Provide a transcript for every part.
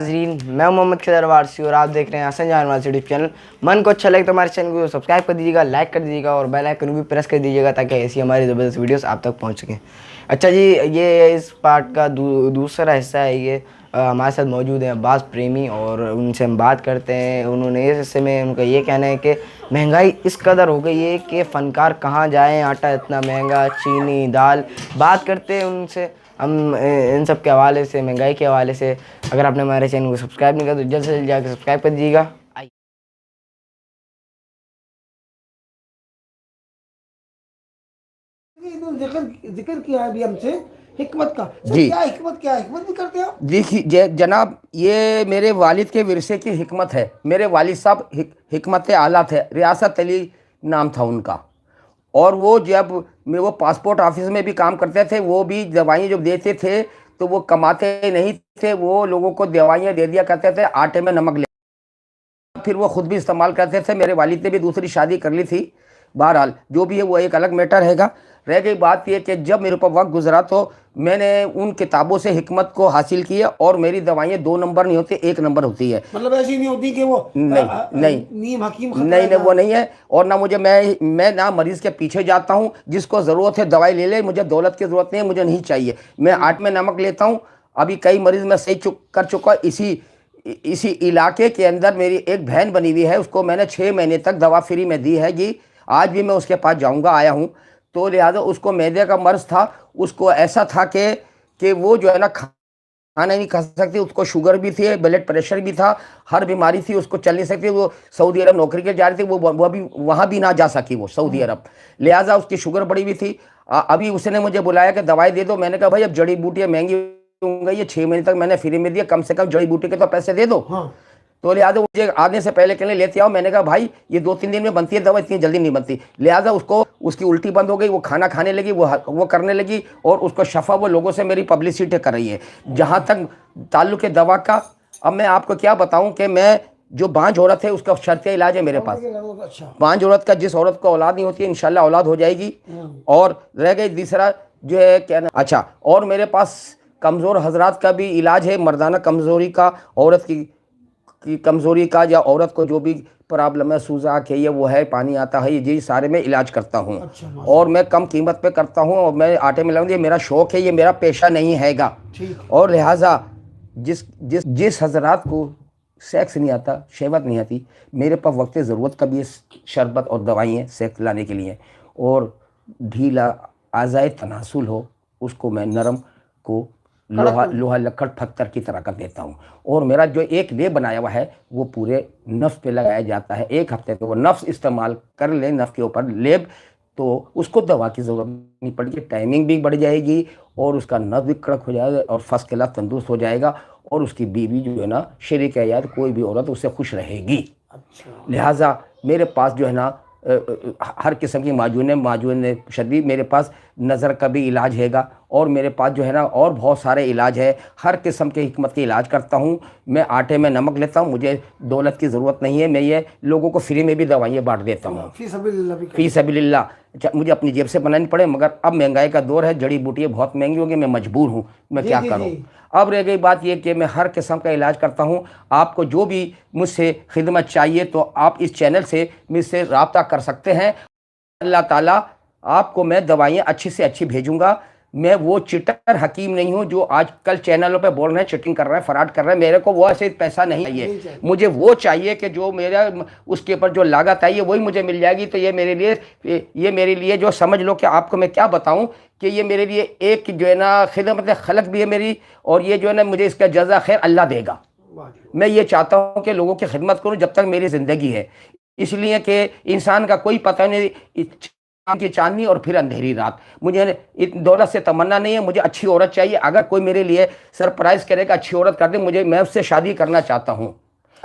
नाज़रीन, मैं मोहम्मद खिदर वारसी और आप देख रहे हैं हसन जहां यूनिवर्सिटी चैनल। मन को अच्छा लगे तो हमारे चैनल को सब्सक्राइब कर दीजिएगा, लाइक कर दीजिएगा और बेल आइकन भी प्रेस कर दीजिएगा ताकि ऐसी हमारी ज़बरदस्त वीडियोस आप तक पहुंच सकें। अच्छा जी, ये इस पार्ट का दूसरा हिस्सा है। ये हमारे साथ मौजूद हैं अब्बास प्रेमी और उनसे हम बात करते हैं। उन्होंने इस हिस्से में उनका ये कहना है कि महंगाई इस कदर हो गई है कि फ़नकार कहाँ जाएँ, आटा इतना महंगा, चीनी, दाल। बात करते हैं उनसे हम इन सब के हवाले से, महंगाई के हवाले से। अगर आपने हमारे चैनल को सब्सक्राइब नहीं किया तो जल्द से जल्द जाकर सब्सक्राइब कर दीजिएगा। जिक्र जिक्र किया है अभी हमसे हिकमत का। जी क्या हिकमत, क्या हिकमत भी करते हैं आप? देखिए जनाब, ये मेरे वालिद के विरसे की हिकमत है। मेरे वालिद साहब हिकमत आला थे, रियासत अली नाम था उनका। और वो जब वो पासपोर्ट ऑफिस में भी काम करते थे, वो भी दवाइयाँ जब देते थे तो वो कमाते नहीं थे, वो लोगों को दवाइयाँ दे दिया करते थे आटे में नमक ले, फिर वो खुद भी इस्तेमाल करते थे। मेरे वालिद ने भी दूसरी शादी कर ली थी। बहरहाल जो भी है वो एक अलग मैटर हैगा। रह गई बात ये कि जब मेरे ऊपर वक्त गुजरा तो मैंने उन किताबों से हिकमत को हासिल किया और मेरी दवाइयाँ 2 नंबर नहीं होती, 1 नंबर होती है। मतलब ऐसी नहीं होती कि वो नहीं नीम हकीम नहीं नहीं, वो नहीं है। और ना मुझे, मैं ना मरीज के पीछे जाता हूँ। जिसको ज़रूरत है दवाई ले ले, मुझे दौलत की ज़रूरत नहीं है, मुझे नहीं चाहिए। मैं आटे में नमक लेता हूँ। अभी कई मरीज मैं सही कर चुका। इसी इलाके के अंदर मेरी एक बहन बनी हुई है, उसको मैंने 6 महीने तक दवा फ्री में दी है जी। आज भी मैं उसके पास जाऊंगा, आया हूँ। तो लिहाजा उसको मैदे का मर्ज था। उसको ऐसा था कि वो जो है ना खाना नहीं खा सकती। उसको शुगर भी थी, ब्लड प्रेशर भी था, हर बीमारी थी, उसको चल नहीं सकती। वो सऊदी अरब नौकरी के जा रही थी, वो अभी वहाँ भी ना जा सकी, वो सऊदी अरब। लिहाजा उसकी शुगर बढ़ी हुई थी। अभी उसने मुझे बुलाया कि दवाई दे दो। मैंने कहा भाई अब जड़ी बूटियाँ महंगी होंगी, ये 6 महीने तक मैंने फ्री में दिया, कम से कम जड़ी बूटी के तो पैसे दे दो। हाँ। तो लिहाजा मुझे आने से पहले कहने लेते आओ। मैंने कहा भाई ये 2-3 दिन में बनती है दवा, इतनी जल्दी नहीं बनती। लिहाजा उसको, उसकी उल्टी बंद हो गई, वो खाना खाने लगी, वो करने लगी और उसको शफा, वो लोगों से मेरी पब्लिसिटी कर रही है। जहाँ तक ताल्लुक है दवा का, अब मैं आपको क्या बताऊं कि मैं जो बांझ औरत है उसका शर्तिया इलाज है मेरे पास। अच्छा। बांझ औरत का, जिस औरत को औलाद नहीं होती है, इंशाल्लाह औलाद हो जाएगी। और रह गई दूसरा जो है क्या ना, अच्छा, और मेरे पास कमज़ोर हजरात का भी इलाज है, मर्दाना कमज़ोरी का, औरत की कमज़ोरी का, या औरत को जो भी प्रॉब्लम है, सूजाक है, ये वो है, पानी आता है, ये सारे में इलाज करता हूँ। अच्छा, और मैं कम कीमत पे करता हूँ और मैं आटे में लगाऊंगी। ये मेरा शौक़ है, ये मेरा पेशा नहीं हैगा। और लिहाजा जिस जिस जिस हजरात को सेक्स नहीं आता, शहवत नहीं आती, मेरे पास वक्त ज़रूरत का भी शरबत और दवाइयाँ सेक्स लाने के लिए। और ढीला आज़ाए तनासुल हो, उसको मैं नरम को लोहा लक्कड़ पत्थर की तरह कर देता हूँ। और मेरा जो एक लेप बनाया हुआ है वो पूरे नफ्स पे लगाया जाता है। 1 हफ्ते पे वो नफ्स इस्तेमाल कर ले, नफ्स के ऊपर लेप, तो उसको दवा की ज़रूरत नहीं पड़ेगी, टाइमिंग भी बढ़ जाएगी और उसका नफ्स भी कड़क हो जाएगा और फर्स्ट क्लास तंदुरुस्त हो जाएगा। और उसकी बीवी जो है ना, शरीक है यार, कोई भी औरत उससे खुश रहेगी। अच्छा। लिहाजा मेरे पास जो है ना हर किस्म की माजून शदीद, मेरे पास नज़र का भी इलाज हैगा। और मेरे पास जो है ना और बहुत सारे इलाज है, हर किस्म के हिकमत के इलाज करता हूँ। मैं आटे में नमक लेता हूँ, मुझे दौलत की ज़रूरत नहीं है। मैं ये लोगों को फ्री में भी दवाइयाँ बांट देता हूँ, फ़ी सबिलिल्लाह। मुझे अपनी जेब से बनानी पड़े, मगर अब महंगाई का दौर है, जड़ी बूटियाँ बहुत महंगी होंगी, मैं मजबूर हूँ, मैं क्या करूँ। अब रह गई बात ये कि मैं हर किस्म का इलाज करता हूँ। आपको जो भी मुझसे खिदमत चाहिए तो आप इस चैनल से मुझसे रब्ता कर सकते हैं। अल्लाह ताला आपको मैं दवाइयाँ अच्छी से अच्छी भेजूंगा। मैं वो चिटर हकीम नहीं हूँ जो आजकल चैनलों पे बोल रहे हैं, चिटिंग कर रहे हैं, फराड कर रहे हैं। मेरे को वो ऐसे पैसा नहीं चाहिए। मुझे वो चाहिए कि जो मेरा उसके ऊपर जो लागत आई है वही मुझे मिल जाएगी। तो ये मेरे लिए जो समझ लो कि आपको मैं क्या बताऊँ कि ये मेरे लिए एक जो है ना खिदमत खलक भी है मेरी। और ये जो है ना मुझे इसका जज़ा खैर अल्लाह देगा। मैं ये चाहता हूँ कि लोगों की खिदमत करूँ जब तक मेरी ज़िंदगी है। इसलिए कि इंसान का कोई पता नहीं, की चांदनी और फिर अंधेरी रात। मुझे दौलत से तमन्ना नहीं है, मुझे अच्छी औरत चाहिए। अगर कोई मेरे लिए सरप्राइज करेगा, अच्छी औरत कर दे, मैं उससे शादी करना चाहता हूँ।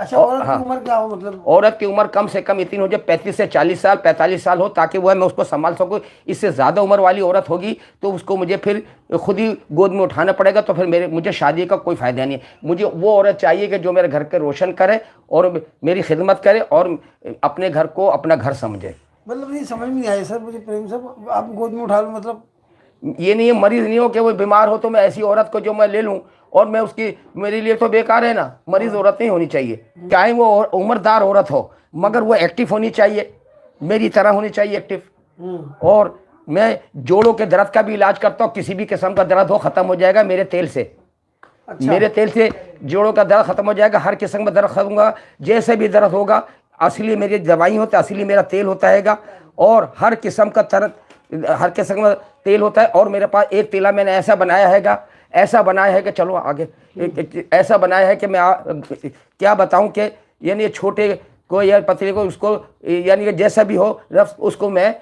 अच्छा, औरत की उम्र क्या हो? मतलब औरत की उम्र कम से कम इतनी हो जाए 35 से 40 साल, 45 साल हो, ताकि वह मैं उसको संभाल सकूँ। इससे ज़्यादा उम्र वाली औरत होगी तो उसको मुझे फिर खुद ही गोद में उठाना पड़ेगा, तो फिर मुझे शादी का कोई फ़ायदा नहीं है। मुझे वो औरत चाहिए कि जो मेरे घर के रोशन करे और मेरी खिदमत करे और अपने घर को अपना घर समझे। मतलब नहीं समझ में नहीं आया सर मुझे, प्रेम साहब आप गोद में उठा लो, मतलब ये नहीं है, मरीज नहीं हो कि वो बीमार हो तो मैं ऐसी औरत को जो मैं ले लूँ और मैं उसकी, मेरे लिए तो बेकार है ना। मरीज औरत नहीं होनी चाहिए, चाहे वो उम्रदार औरत हो, मगर वो एक्टिव होनी चाहिए, मेरी तरह होनी चाहिए एक्टिव। और मैं जोड़ों के दर्द का भी इलाज करता हूँ, किसी भी किस्म का दर्द हो खत्म हो जाएगा मेरे तेल से। अच्छा। मेरे तेल से जोड़ों का दर्द खत्म हो जाएगा, हर किस्म का दर्द खत्म होगा, जैसे भी दर्द होगा। असली मेरी दवाई होता है, असली मेरा तेल होता हैगा, और हर किस्म का दर्द, हर किस्म का तेल होता है। और मेरे पास एक तेला मैंने ऐसा बनाया हैगा, ऐसा बनाया है कि चलो आगे, ऐसा बनाया है कि मैं क्या बताऊं कि यानी छोटे को या पतले को, उसको यानी कि जैसा भी हो रफ, उसको मैं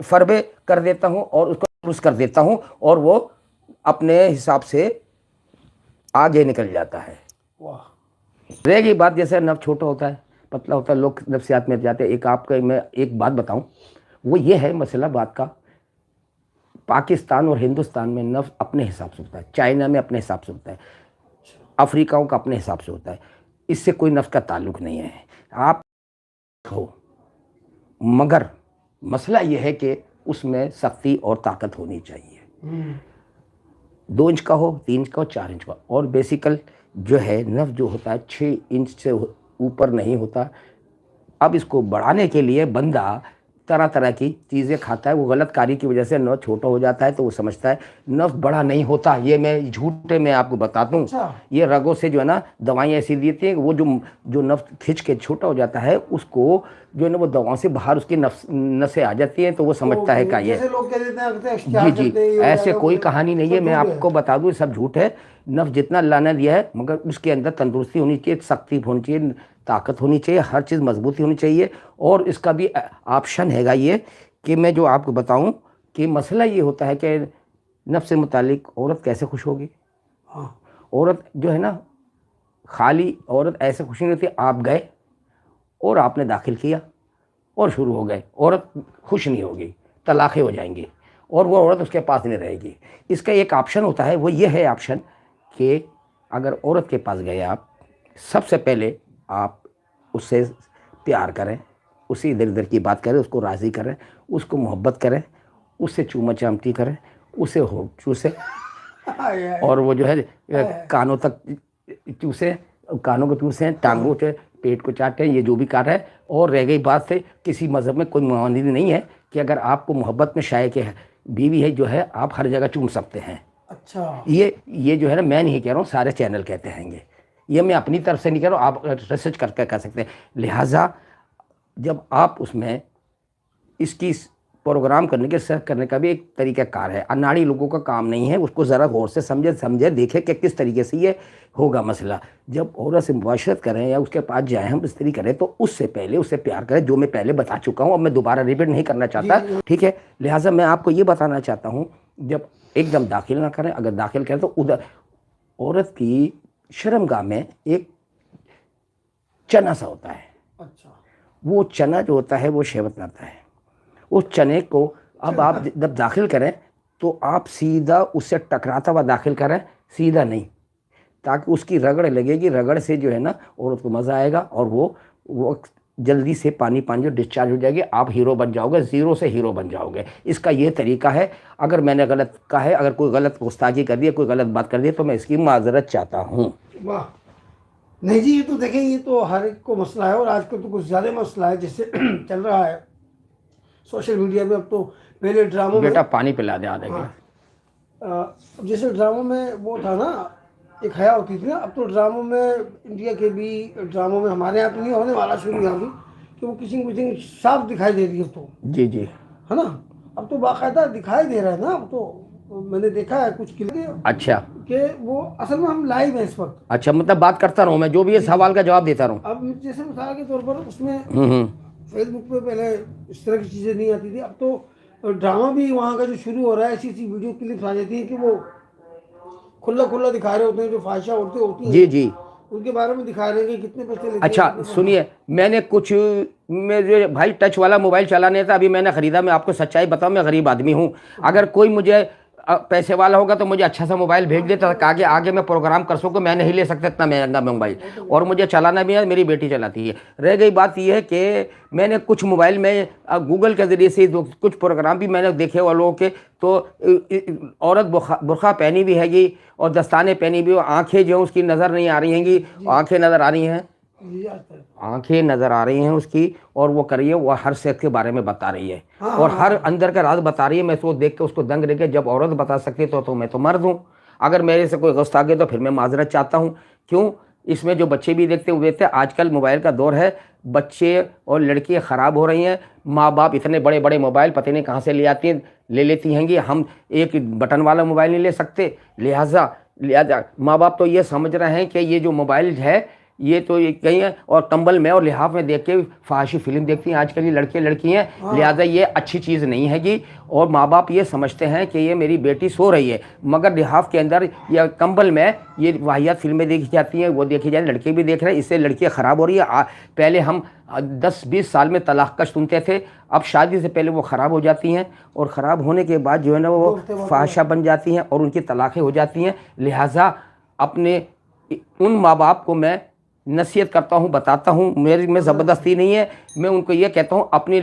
फरबे कर देता हूं और उसको पुश कर देता हूं, और वो अपने हिसाब से आगे निकल जाता है। वाह। रहेगी बात, जैसे नफ छोटा होता है, पतला होता है, लोग नफ्सियात में जाते हैं। एक आपका मैं एक बात बताऊं, वो ये है मसला बात का, पाकिस्तान और हिंदुस्तान में नफ अपने हिसाब से होता है, चाइना में अपने हिसाब से होता है, अफ्रीकाओं का अपने हिसाब से होता है। इससे कोई नफ का ताल्लुक नहीं है, आप हो, मगर मसला ये है कि उसमें सख्ती और ताकत होनी चाहिए। 2 इंच का हो, 3 इंच का हो, 4 इंच का। और बेसिकल जो है नफ जो होता है 6 इंच से ऊपर नहीं होता। अब इसको बढ़ाने के लिए बंदा तरह तरह की चीज़ें खाता है, वो गलत कार्य की वजह से नफ छोटा हो जाता है, तो वो समझता है नफ बड़ा नहीं होता। ये मैं झूठे में आपको बता दूँ, ये रगों से जो है ना दवाइयाँ ऐसी देती हैं, वो जो नफ खिंच के छोटा हो जाता है, उसको जो है ना वो दवाओं से बाहर उसकी नसें आ जाती हैं, तो वो समझता है क्या ये। लोग कह देते हैं जी जी, ऐसे कोई कहानी नहीं है, मैं आपको बता दूँ सब झूठ है। नफ जितना अल्लाह ने दिया है, मगर उसके अंदर तंदुरुस्ती होनी चाहिए, सख्ती होनी चाहिए, ताकत होनी चाहिए, हर चीज़ मजबूती होनी चाहिए। और इसका भी ऑप्शन हैगा ये कि मैं जो आपको बताऊं कि मसला ये होता है कि नफ्स से मुतालिक औरत कैसे खुश होगी। औरत जो है ना, खाली औरत ऐसे खुश नहीं होती, आप गए और आपने दाखिल किया और शुरू हो गए, औरत खुश नहीं होगी, तलाक़ें हो जाएंगी और वो औरत उसके पास नहीं रहेगी। इसका एक ऑप्शन होता है, वो ये है ऑप्शन कि अगर औरत के पास गए आप, सबसे पहले आप उससे प्यार करें, उससे इधर उधर की बात करें, उसको राज़ी करें, उसको मोहब्बत करें, उससे चूमा चामटी करें, उसे होठ चूसे, और वो जो है कानों तक चूसे, कानों को चूसें, टांगों से पेट को चाटें, ये जो भी कार है। और रह गई बात से, किसी मज़हब में कोई मानदंड नहीं है कि अगर आपको मोहब्बत में शाये के बीवी है जो है, आप हर जगह चूम सकते हैं। अच्छा, ये जो है ना, मैं नहीं कह रहा हूँ, सारे चैनल कहते हैंगे, ये मैं अपनी तरफ से नहीं कह रहा हूँ, आप रिसर्च करके कह सकते हैं। लिहाजा जब आप उसमें इसकी प्रोग्राम करने के सर्च करने का भी एक तरीका कार है, अनाड़ी लोगों का काम नहीं है, उसको ज़रा गौर से समझे देखे कि किस तरीके से ये होगा मसला। जब औरत से मुबाशरत करें या उसके पास जाएँ, हम इस तरीके करें, तो उससे पहले उससे प्यार करें, जो मैं पहले बता चुका हूँ, अब मैं दोबारा रिपीट नहीं करना चाहता, ठीक है। लिहाजा मैं आपको ये बताना चाहता हूँ, जब एकदम दाखिल ना करें, अगर दाखिल करें तो उधर औरत की शर्मगाह में एक चना सा होता है। अच्छा, वो चना जो होता है वो शहवत लाता है। उस चने को अब आप जब दाखिल करें तो आप सीधा उससे टकराता हुआ दाखिल करें, सीधा नहीं, ताकि उसकी रगड़ लगेगी, रगड़ से जो है ना औरत को मज़ा आएगा और वो जल्दी से पानी जो डिस्चार्ज हो जाएगी, आप हीरो बन जाओगे, ज़ीरो से हीरो बन जाओगे। इसका ये तरीका है। अगर मैंने गलत कहा है, अगर कोई गलत गुस्ताखी कर दी है, कोई गलत बात कर दी है, तो मैं इसकी माजरत चाहता हूँ। वाह। नहीं जी, ये तो देखें, ये तो हर एक को मसला है, और आजकल तो कुछ ज़्यादा मसला है जिससे चल रहा है सोशल मीडिया में। अब तो पहले ड्रामों में, बेटा पानी पिला दे आधे गिलास। अब जैसे ड्रामों में वो था ना, एक हया होती थी ना, अब तो ड्रामों में, इंडिया के भी ड्रामों में, हमारे यहाँ तो नहीं होने वाला शुरू यहाँ भी, कि वो किसी साफ दिखाई दे रही है, तो जी जी, है ना, अब तो बाकायदा दिखाई दे रहा है ना। अब तो मैंने देखा है कुछ क्लिप, अच्छा, कि वो असल में हम लाइव हैं इस वक्त। अच्छा, मतलब बात करता रहूँ मैं, जो भी है सवाल का जवाब देता रहूँ। अब जैसे मिसाल के तौर पर उसमें फेसबुक पे पहले इस तरह की चीज़ें नहीं आती थी, अब तो ड्रामा भी वहाँ का जो शुरू हो रहा है, ऐसी वीडियो क्लिप्स आ जाती हैं कि वो खुला दिखा रहे होते हैं, जो फाहिशा औरतें होती हैं, जी जी, उनके बारे में दिखा रहे हैं कि कितने पैसे लेते हैं। अच्छा सुनिए, मैंने कुछ मेरे भाई टच वाला मोबाइल चलाने था, अभी मैंने ख़रीदा। मैं आपको सच्चाई बताऊं, मैं गरीब आदमी हूं। अगर कोई मुझे पैसे वाला होगा तो मुझे अच्छा सा मोबाइल भेज देता ताकि आगे आगे मैं प्रोग्राम कर सकूँ। मैं नहीं ले सकता इतना महंगा मोबाइल, और मुझे चलाना भी है, मेरी बेटी चलाती है। रह गई बात यह है कि मैंने कुछ मोबाइल में गूगल के ज़रिए से कुछ प्रोग्राम भी मैंने देखे वालों के, तो औरत बुर्खा पहनी भी हैगी और दस्ताने पहनी भी, आँखें जो उसकी नज़र नहीं आ रही हैंगी, आँखें नज़र आ रही हैं, आंखें नज़र आ रही हैं उसकी, और वो करिए वो हर सेक्स के बारे में बता रही है और हर अंदर का राज बता रही है। मैं उसको देख के उसको दंग रह के, जब औरत बता सकती तो मैं तो मर्द हूँ। अगर मेरे से कोई गस्त आ गया तो फिर मैं माजरत चाहता हूँ। क्यों? इसमें जो बच्चे भी देखते हुए थे, आजकल मोबाइल का दौर है, बच्चे और लड़कियाँ ख़राब हो रही हैं। माँ बाप इतने बड़े बड़े मोबाइल पता नहीं कहाँ से ले आती हैं, ले लेती हैंगी। हम एक बटन वाला मोबाइल नहीं ले सकते, लिहाजा माँ बाप तो ये समझ रहे हैं कि ये जो मोबाइल है ये तो ये कहीं है, और कंबल में और लिहाफ में देख के फहाशी फिल्म देखती हैं आजकल ये लड़कियाँ, लिहाजा ये अच्छी चीज़ नहीं हैगी। और माँ बाप ये समझते हैं कि ये मेरी बेटी सो रही है, मगर लिहाफ के अंदर या कंबल में ये वाहियात फिल्में देखी जाती हैं, वो देखी जाए, लड़के भी देख रहे हैं, इससे लड़कियाँ ख़राब हो रही है। पहले हम 10-20 साल में तलाक का सुनते थे, अब शादी से पहले वो ख़राब हो जाती हैं, और ख़राब होने के बाद जो है ना वो फहाशा बन जाती हैं और उनकी तलाक़ें हो जाती हैं। लिहाजा अपने उन माँ बाप को मैं नसीहत करता हूँ, बताता हूँ, मेरी में ज़बरदस्ती नहीं है, मैं उनको ये कहता हूँ अपनी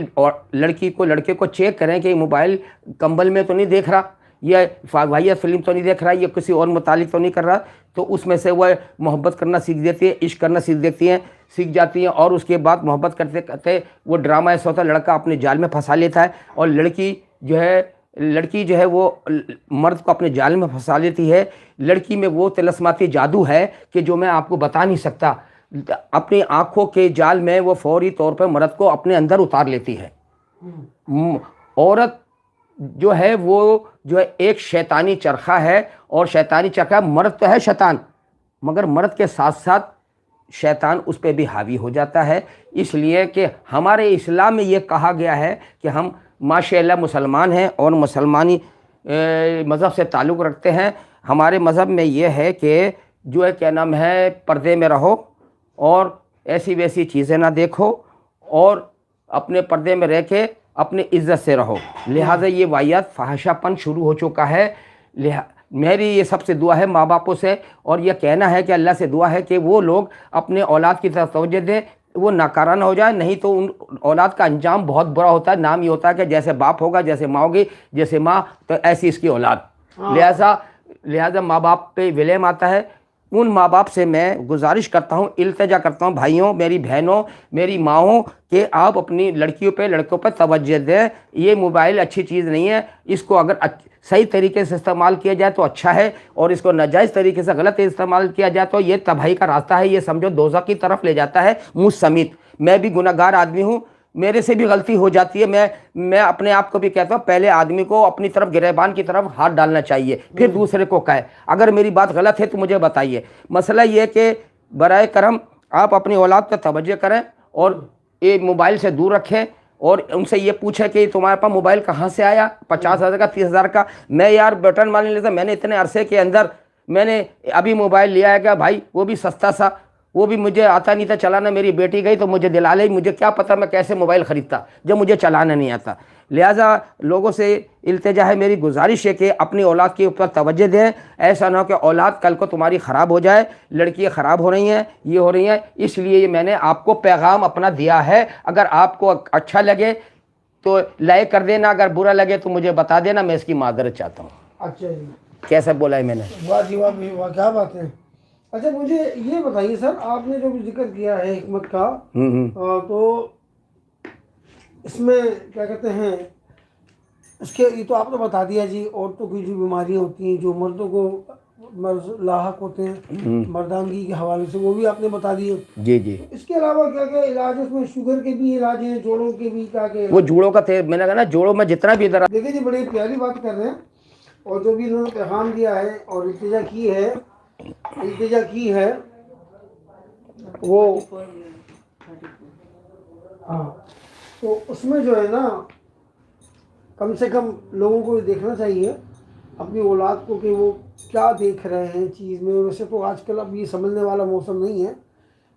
लड़के को चेक करें कि मोबाइल कंबल में तो नहीं देख रहा, या वाहियात फिल्म तो नहीं देख रहा, या किसी और मुतालिक तो नहीं कर रहा, तो उसमें से वह मोहब्बत करना सीख देती है, इश्क करना सीख जाती हैं। और उसके बाद मोहब्बत करते करते वो ड्रामा ऐसा होता है, लड़का अपने जाल में फंसा लेता है, और लड़की जो है वो मर्द को अपने जाल में फंसा लेती है। लड़की में वो तिलस्माती जादू है कि जो मैं आपको बता नहीं सकता। अपनी आंखों के जाल में वो फौरी तौर पर मर्द को अपने अंदर उतार लेती है। औरत जो है वो जो है एक शैतानी चरखा है, और शैतानी चरखा, मर्द तो है शैतान, मगर मर्द के साथ साथ शैतान उस पर भी हावी हो जाता है। इसलिए कि हमारे इस्लाम में ये कहा गया है कि हम माशाअल्लाह मुसलमान हैं और मुसलमानी मज़हब से ताल्लुक़ रखते हैं। हमारे मज़हब में ये है कि जो है क्या नाम है, पर्दे में रहो और ऐसी वैसी चीज़ें ना देखो, और अपने पर्दे में रह के अपनी इज़्ज़त से रहो। लिहाजा ये वाहियात फहाशापन शुरू हो चुका है। मेरी ये सबसे दुआ है माँ बापों से, और यह कहना है कि अल्लाह से दुआ है कि वो लोग अपने औलाद की तरफ तवज्जो दें, वो नाकाराना हो जाए, नहीं तो उन औलाद का अंजाम बहुत बुरा होता है। नाम ये होता है कि जैसे बाप होगा, जैसे माँ होगी, जैसे माँ तो ऐसी इसकी औलाद। लिहाजा माँ बाप पे विलेम आता है। उन माँ बाप से मैं गुजारिश करता हूँ, इल्तिजा करता हूँ, भाइयों, मेरी बहनों, मेरी माँओं, कि आप अपनी लड़कियों पे लड़कों पर तवज्जो दें। ये मोबाइल अच्छी चीज़ नहीं है, इसको अगर सही तरीके से इस्तेमाल किया जाए तो अच्छा है, और इसको नाजायज़ तरीके से गलत इस्तेमाल किया जाए तो ये तबाही का रास्ता है, ये समझो दोज़ख की तरफ ले जाता है। मुझ समेत मैं भी गुनहगार आदमी हूँ, मेरे से भी गलती हो जाती है। मैं अपने आप को भी कहता हूँ, पहले आदमी को अपनी तरफ गिरेबान की तरफ हाथ डालना चाहिए, फिर दूसरे को कहे। अगर मेरी बात गलत है तो मुझे बताइए। मसला ये कि बराए करम आप अपनी औलाद पर तवज्जो करें और ये मोबाइल से दूर रखें, और उनसे ये पूछे कि तुम्हारे पास मोबाइल कहाँ से आया, 50,000 का, 30,000 का। मैं यार बटन वाले लेता, मैंने इतने अरसे के अंदर मैंने अभी मोबाइल लिया है क्या भाई, वो भी सस्ता सा, वो भी मुझे आता नहीं था चलाना। मेरी बेटी गई तो मुझे दिला ली, मुझे क्या पता मैं कैसे मोबाइल ख़रीदता जब मुझे चलाना नहीं आता। लिहाजा लोगों से इल्तिजा है, मेरी गुजारिश है कि अपनी औलाद के ऊपर तवज्जो दें। ऐसा ना हो कि औलाद कल को तुम्हारी ख़राब हो जाए। लड़कियाँ ख़राब हो रही हैं, ये हो रही हैं, इसलिए मैंने आपको पैगाम अपना दिया है। अगर आपको अच्छा लगे तो लाइक कर देना, अगर बुरा लगे तो मुझे बता देना, मैं इसकी माजरत चाहता हूँ। अच्छा जी, कैसा बोला है मैंने? वाह जी वाह, क्या बात है। अच्छा मुझे ये बताइए सर, आपने जो भी जिक्र किया है हिकमत का, तो इसमें क्या कहते हैं, इसके ये तो आपने बता दिया जी, औरतों की जो बीमारियां होती हैं, जो मर्दों को मर्ज लाहक होते हैं मर्दानगी के हवाले से, वो भी आपने बता दिए। जी जी। इसके अलावा क्या क्या इलाज है इसमें? शुगर के भी इलाज हैं, जोड़ों के भी, क्या क्या? वो जोड़ों का थे, मैंने कहा ना, जोड़ों में जितना भी इधर। देखिए जी, बड़ी प्यारी बात कर रहे हैं, और जो भी इन्होंने पैगाम दिया है और इल्तिजा की है वो, हाँ, तो उसमें जो है ना, कम से कम लोगों को देखना चाहिए अपनी औलाद को कि वो क्या देख रहे हैं चीज़ में। वैसे तो आजकल अब ये समझने वाला मौसम नहीं है,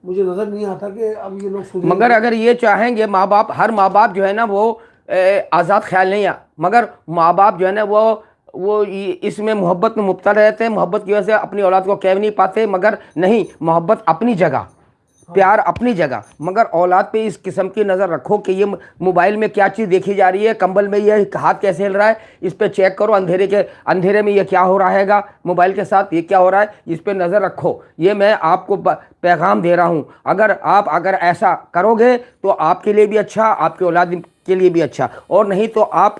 मुझे नज़र नहीं आता कि अब ये लोग सुधरेंगे। मगर अगर ये चाहेंगे माँ बाप, हर माँ बाप जो है ना वो आज़ाद ख्याल नहीं है, मगर माँ बाप जो है ना वो वो इसमें मोहब्बत में मुब्तला रहते हैं, मोहब्बत की वजह से अपनी औलाद को कह नहीं पाते, मगर नहीं, मोहब्बत अपनी जगह, प्यार अपनी जगह, मगर औलाद पे इस किस्म की नज़र रखो कि ये मोबाइल में क्या चीज़ देखी जा रही है, कंबल में ये हाथ कैसे हिल रहा है, इस पे चेक करो, अंधेरे में ये क्या हो रहा हैगा, मोबाइल के साथ ये क्या हो रहा है, इस पे नज़र रखो। ये मैं आपको पैगाम दे रहा हूँ। अगर ऐसा करोगे तो आपके लिए भी अच्छा, आपके औलाद के लिए भी अच्छा, और नहीं तो आप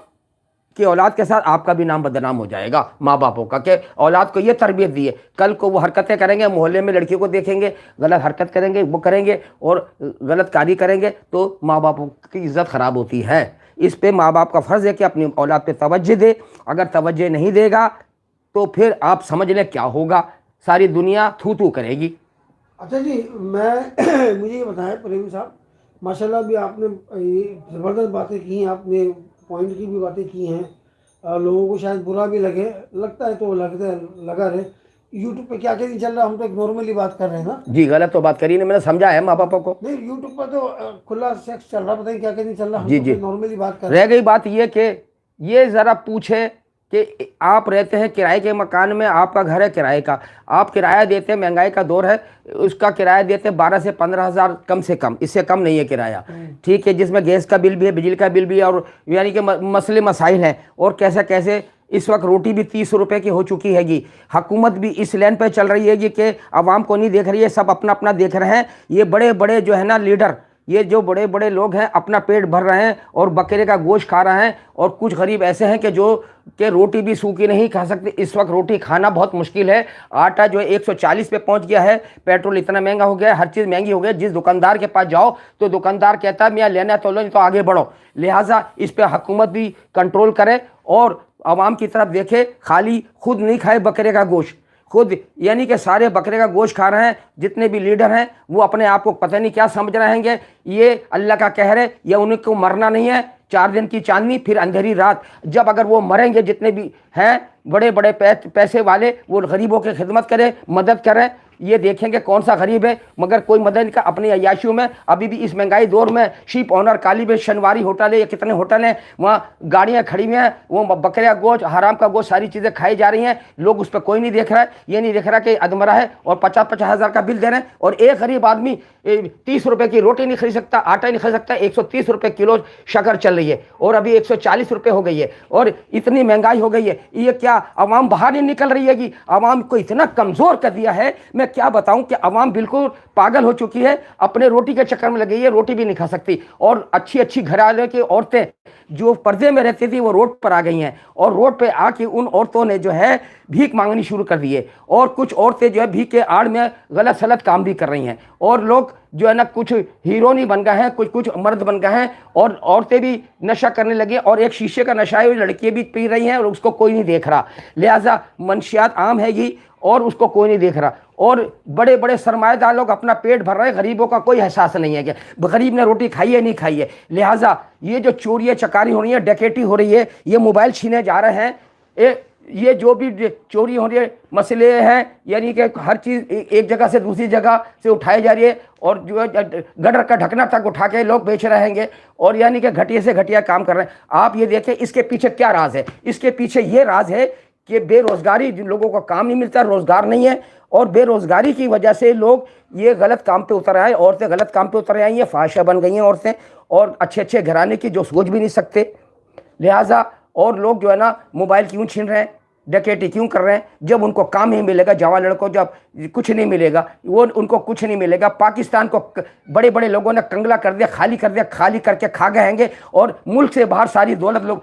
कि औलाद के साथ आपका भी नाम बदनाम हो जाएगा माँ बापों का, कि औलाद को ये तरबियत दी है, कल को वो हरकतें करेंगे, मोहल्ले में लड़कियों को देखेंगे, गलत हरकत करेंगे, वो करेंगे और गलत कार्य करेंगे, तो माँ बापों की इज़्ज़त ख़राब होती है। इस पे माँ बाप का फ़र्ज़ है कि अपनी औलाद पे तवज्जो दे। अगर तवज्जो नहीं देगा तो फिर आप समझ लें क्या होगा, सारी दुनिया थू थू करेगी। अच्छा जी, मैं मुझे ये बताएं प्रेमी साहब, माशाल्लाह भी आपने ये ज़बरदस्त बातें की हैं, आपने पॉइंट की भी बातें की हैं। लोगों को शायद बुरा भी लगता है तो लगा रहे। यूट्यूब पे क्या क्या नहीं चल रहा, हम तो एक नॉर्मली बात कर रहे हैं ना जी, गलत तो बात करी नहीं, मैंने समझा है माँ बापों को। नहीं, यूट्यूब पर तो खुला सेक्स चल रहा, पता नहीं क्या क्या नहीं चल रहा, हम जी तो जी, नॉर्मली बात कर रहे हैं। रह गई बात ये कि ये ज़रा पूछे कि आप रहते हैं किराए के मकान में, आपका घर है किराए का, आप किराया देते हैं, महंगाई का दौर है, उसका किराया देते हैं 12 से 15 हज़ार, कम से कम, इससे कम नहीं है किराया, ठीक है, जिसमें गैस का बिल भी है, बिजली का बिल भी है, और यानी कि मसले मसाइल हैं। और कैसे कैसे इस वक्त रोटी भी 30 रुपए की हो चुकी हैगी। हुकूमत भी इस लाइन पर चल रही है कि आवाम को नहीं देख रही है, सब अपना अपना देख रहे हैं। ये बड़े बड़े जो है ना लीडर, ये जो बड़े बड़े लोग हैं, अपना पेट भर रहे हैं और बकरे का गोश्त खा रहे हैं, और कुछ गरीब ऐसे हैं कि रोटी भी सूखी नहीं खा सकते। इस वक्त रोटी खाना बहुत मुश्किल है। आटा जो है 140 पे पहुंच गया है, पेट्रोल इतना महंगा हो गया है, हर चीज़ महंगी हो गई है। जिस दुकानदार के पास जाओ तो दुकानदार कहता है, मैं लेना तो लो, नहीं तो आगे बढ़ो। लिहाजा इस पर हुकूमत भी कंट्रोल करे और आवाम की तरफ देखे, खाली खुद नहीं खाए बकरे का गोश्त, खुद यानी कि सारे बकरे का गोश्त खा रहे हैं। जितने भी लीडर हैं वो अपने आप को पता नहीं क्या समझ रहे हैं, ये अल्लाह का कहर है, या उनको मरना नहीं है। 4 दिन की चांदनी फिर अंधेरी रात। जब अगर वो मरेंगे, जितने भी हैं बड़े बड़े पैसे वाले, वो गरीबों की खिदमत करें, मदद करें, ये देखेंगे कौन सा गरीब है, मगर कोई मदद का अपनी अय्याशियों में। अभी भी इस महंगाई दौर में शिप ऑनर, काली बेट, शनवारी होटल है, या कितने होटल हैं, वहाँ गाड़ियाँ खड़ी हुई हैं, वो बकरे का गोश्त, हराम का गोश्त, सारी चीज़ें खाई जा रही हैं। लोग उस पर कोई नहीं देख रहा है, ये नहीं देख रहा कि अधमरा है और 50-50 हज़ार का बिल दे रहे हैं, और एक गरीब आदमी 30 रुपये की रोटी नहीं खरीद सकता, आटा नहीं खरीद सकता। 130 रुपये किलो शक्कर चल रही है, और अभी 140 रुपये हो गई है, और इतनी महंगाई हो गई है। ये क्या आवाम बाहर नहीं निकल रही है कि आवाम को इतना कमज़ोर कर दिया है, मैं क्या बताऊं कि आवाम बिल्कुल पागल हो चुकी है, अपने रोटी के चक्कर में लगी है, रोटी भी नहीं खा सकती। और अच्छी अच्छी घराने की औरतें जो पर्दे में रहती थी वो रोड पर आ गई हैं, और रोड पे आके उन औरतों ने जो है भीख मांगनी शुरू कर दी है, और कुछ औरतें जो है भीख के आड़ में गलत सलत काम भी कर रही हैं, और लोग जो है ना कुछ हीरोनी बन गए हैं, कुछ मर्द बन गए हैं, और औरतें भी नशा करने लगी, और एक शीशे का नशा है, लड़कियाँ भी पी रही हैं और उसको कोई नहीं देख रहा। लिहाजा मंशियात आम हैगी और उसको कोई नहीं देख रहा, और बड़े बड़े सरमाएदार लोग अपना पेट भर रहे हैं, गरीबों का कोई एहसास नहीं है कि गरीब ने रोटी खाई है नहीं खाई है। लिहाजा ये जो चोरी चकारी हो रही है, डकैती हो रही है, ये मोबाइल छीने जा रहे हैं, ये जो भी चोरी हो रही है, मसले हैं, यानी कि हर चीज़ एक जगह से दूसरी जगह से उठाई जा रही है, और जो है गटर का ढकना तक उठा के लोग बेच रहेंगे, और यानी कि घटिया से घटिया काम कर रहे हैं। आप ये देखें इसके पीछे क्या राज है। इसके पीछे ये राज है कि बेरोज़गारी, जिन लोगों को काम नहीं मिलता, रोज़गार नहीं है, और बेरोज़गारी की वजह से लोग ये गलत काम पे उतर आए, औरतें गलत काम पे उतर आई हैं, फाहिशा बन गई हैं औरतें, और अच्छे अच्छे घराने की जो सोच भी नहीं सकते। लिहाजा और लोग जो है ना मोबाइल क्यों छीन रहे हैं, डकैती क्यों कर रहे हैं, जब उनको काम नहीं मिलेगा, जवान लड़कों जब कुछ नहीं मिलेगा, वो उनको कुछ नहीं मिलेगा। पाकिस्तान को बड़े बड़े लोगों ने कंगला कर दिया, खाली कर दिया, खाली करके खा गए हैंगे, और मुल्क से बाहर सारी दौलत लोग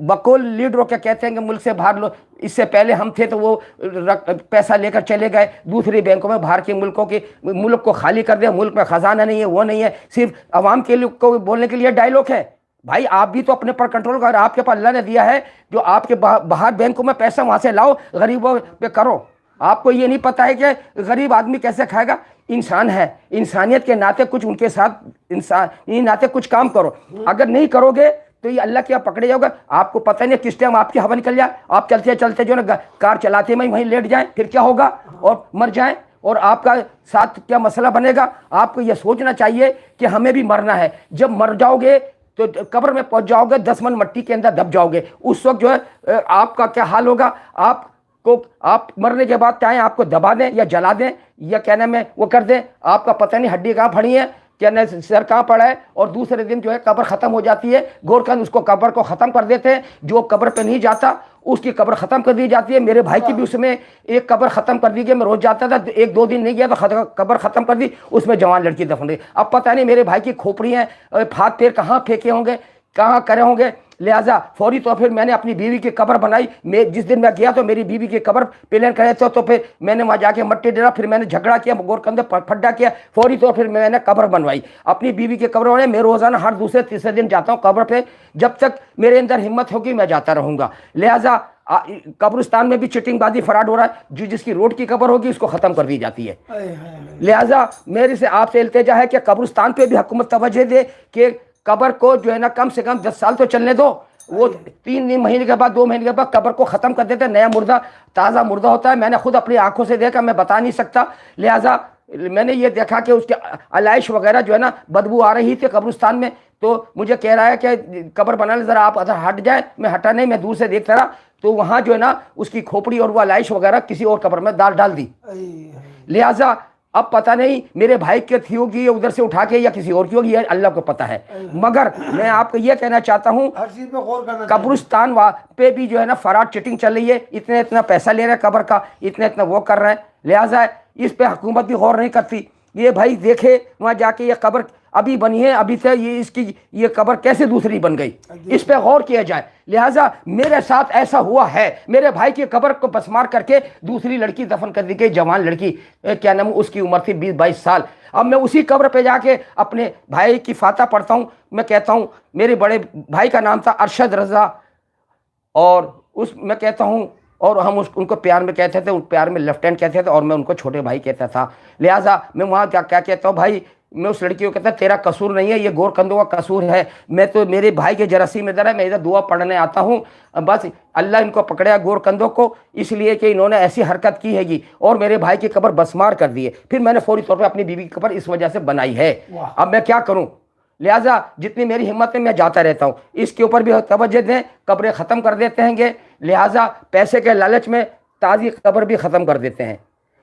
बकौल लीडरों के कहते हैं कि मुल्क से बाहर लोग, इससे पहले हम थे तो वो पैसा लेकर चले गए दूसरी बैंकों में, बाहर के मुल्क को खाली कर दिया, मुल्क में ख़जाना नहीं है, वो नहीं है, सिर्फ आवाम के लोग को बोलने के लिए डायलॉग है। भाई आप भी तो अपने पर कंट्रोल करो, आपके पास अल्लाह ने दिया है, जो आपके बाहर बैंकों में पैसा वहाँ से लाओ, गरीबों पे करो। आपको ये नहीं पता है कि गरीब आदमी कैसे खाएगा। इंसान है, इंसानियत के नाते कुछ उनके साथ इंसान नाते कुछ काम करो। अगर नहीं करोगे तो ये अल्लाह के यहाँ पकड़े जाओगे। आपको पता नहीं किस टाइम आपकी हवा निकल जाए, आप चलते चलते जो ना कार चलाते में वहीं लेट जाएं, फिर क्या होगा, और मर जाएं, और आपका साथ क्या मसला बनेगा। आपको यह सोचना चाहिए कि हमें भी मरना है। जब मर जाओगे तो कब्र में पहुंच जाओगे, 10 मन मट्टी के अंदर दब जाओगे। उस वक्त जो है आपका क्या हाल होगा, आप मरने के बाद चाहे आपको दबा दें या जला दें या क्या नाम है वो कर दें, आपका पता नहीं हड्डी कहाँ पड़ी है, क्या ना सर कहाँ पड़ा है, और दूसरे दिन जो है कब्र खत्म हो जाती है। गोरखंड उसको कब्र को ख़त्म कर देते हैं, जो कब्र पे नहीं जाता उसकी कब्र ख़त्म कर दी जाती है। मेरे भाई की भी उसमें एक कब्र ख़त्म कर दी गई, मैं रोज़ जाता था, 1-2 दिन नहीं गया तो कब्र ख़त्म कर दी, उसमें जवान लड़की दफन रही। अब पता नहीं मेरे भाई की खोपड़ियाँ हाथ पैर कहाँ फेंके होंगे, कहाँ करे होंगे। लिहाजा फौरी तौर पर मैंने अपनी बीवी की कब्र बनाई। मैं जिस दिन मैं गया तो मेरी बीवी की कब्र प्लान करे थे, तो फिर मैंने वहाँ जाके मट्टी डाला, फिर मैंने झगड़ा किया, गोरकंदे फड्डा किया, फौरी तौर पर मैंने कब्र बनवाई, अपनी बीवी की कब्र बनाई। मैं रोज़ाना हर दूसरे तीसरे दिन जाता हूँ कब्र पे, जब तक मेरे अंदर हिम्मत होगी मैं जाता रहूँगा। लिहाजा कब्रिस्तान में भी चिटिंगबाजी फ्रॉड हो रहा है, जो जिसकी रोड की कब्र होगी उसको ख़त्म कर दी जाती है। लिहाजा मेरे से आपसे इल्तिजा है कि कब्रिस्तान पे भी हुकूमत तवज्जो दे कि कब्र को जो है ना कम से कम 10 साल तो चलने दो। वो 3 महीने के बाद 2 महीने के बाद कब्र को ख़त्म कर देते हैं, नया मुर्दा ताज़ा मुर्दा होता है। मैंने खुद अपनी आंखों से देखा, मैं बता नहीं सकता। लिहाजा मैंने ये देखा कि उसके अलाइश वगैरह जो है ना बदबू आ रही थी कब्रिस्तान में, तो मुझे कह रहा है कि कब्र बनाने ज़रा आप अगर हट जाए। मैं हटा नहीं, मैं दूर से देखता रहा, तो वहाँ जो है ना उसकी खोपड़ी और वो अलाइश वगैरह किसी और कब्र में डाल दी। लिहाजा अब पता नहीं मेरे भाई के थी होगी, उधर से उठा के, या किसी और की होगी, अल्लाह को पता है। मगर मैं आपको यह कहना चाहता हूँ कब्रिस्तान पे भी जो है ना फराड चिटिंग चल रही है, इतना पैसा ले रहे हैं कब्र का, इतना वो कर रहे हैं। लिहाजा इस पे हुकूमत भी गौर नहीं करती। ये भाई देखे वहाँ जाके ये कब्र अभी बनी है, अभी से ये कब्र कैसे दूसरी बन गई, इस पे गौर किया जाए। लिहाजा मेरे साथ ऐसा हुआ है, मेरे भाई की कब्र को बसमार करके दूसरी लड़की दफन कर दी गई, जवान लड़की, क्या नाम, उसकी उम्र थी 20-22 साल। अब मैं उसी कब्र पे जाके अपने भाई की फाता पढ़ता हूँ। मैं कहता हूँ मेरे बड़े भाई का नाम था अरशद रज़ा, और मैं कहता हूँ, और हम उनको प्यार में कहते थे, उन प्यार में लेफ्टिनेंट कहते थे, और मैं उनको छोटे भाई कहता था। लिहाजा मैं वहाँ क्या कहता हूँ, भाई मैं उस लड़की को कहता तेरा कसूर नहीं है, ये गोरकंदों का कसूर है। मैं तो मेरे भाई के जरासीम में है, मैं इधर दुआ पढ़ने आता हूँ, बस अल्लाह इनको पकड़े गोरकंदों को, इसलिए कि इन्होंने ऐसी हरकत की हैगी और मेरे भाई की कब्र बसमार कर दी है। फिर मैंने फौरी तौर पर अपनी बीवी की कब्र इस वजह से बनाई है। अब मैं क्या करूँ, लिहाजा जितनी मेरी हिम्मत है मैं जाता रहता हूँ। इसके ऊपर भी तवज्जो दें, कब्रें ख़त्म कर देते हैं। लिहाजा पैसे के लालच में ताज़ी कब्र भी ख़त्म कर देते हैं।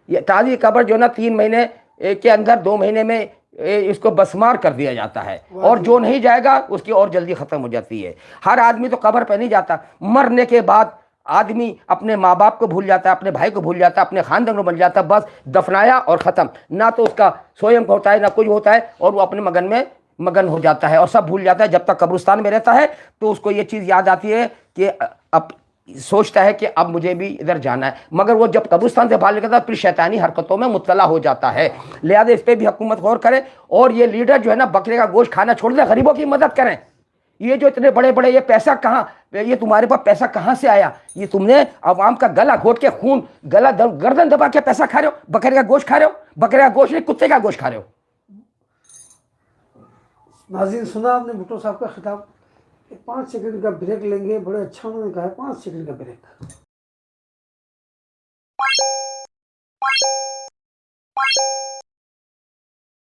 ये ताज़ी कब्र जो ना 3 महीने के अंदर, 2 महीने में इसको बसमार कर दिया जाता है, और जो नहीं जाएगा उसकी और जल्दी ख़त्म हो जाती है। हर आदमी तो कब्र पर नहीं जाता, मरने के बाद आदमी अपने माँ बाप को भूल जाता है, अपने भाई को भूल जाता है, अपने खानदान को भूल जाता है, बस दफनाया और ख़त्म। ना तो उसका स्वयं का होता है ना कुछ होता है, और वो अपने मगन हो जाता है और सब भूल जाता है। जब तक कब्रिस्तान में रहता है तो उसको ये चीज़ याद आती है कि अब सोचता है कि अब मुझे भी इधर जाना है, मगर वो जब कब्रिस्तान से बाहर निकलता है फिर शैतानी हरकतों में मुब्तला हो जाता है। लिहाजा इस पर भी हुकूमत गौर करे, और ये लीडर जो है ना बकरे का गोश्त खाना छोड़ दे, गरीबों की मदद करें। ये जो इतने बड़े बड़े, ये पैसा कहाँ, ये तुम्हारे पास पैसा कहाँ से आया? ये तुमने अवाम का गला घोट के खून गर्दन दबा के पैसा खा रहे हो, बकरे का गोश्त खा रहे हो। बकरे का गोश्त नहीं, कुत्ते का गोश्त खा रहे हो। नाज़रीन, सुना आपने भुट्टो साहब का खिताब। 5 सेकंड का ब्रेक लेंगे, बड़े अच्छा उन्होंने कहा है, 5 सेकंड का ब्रेक।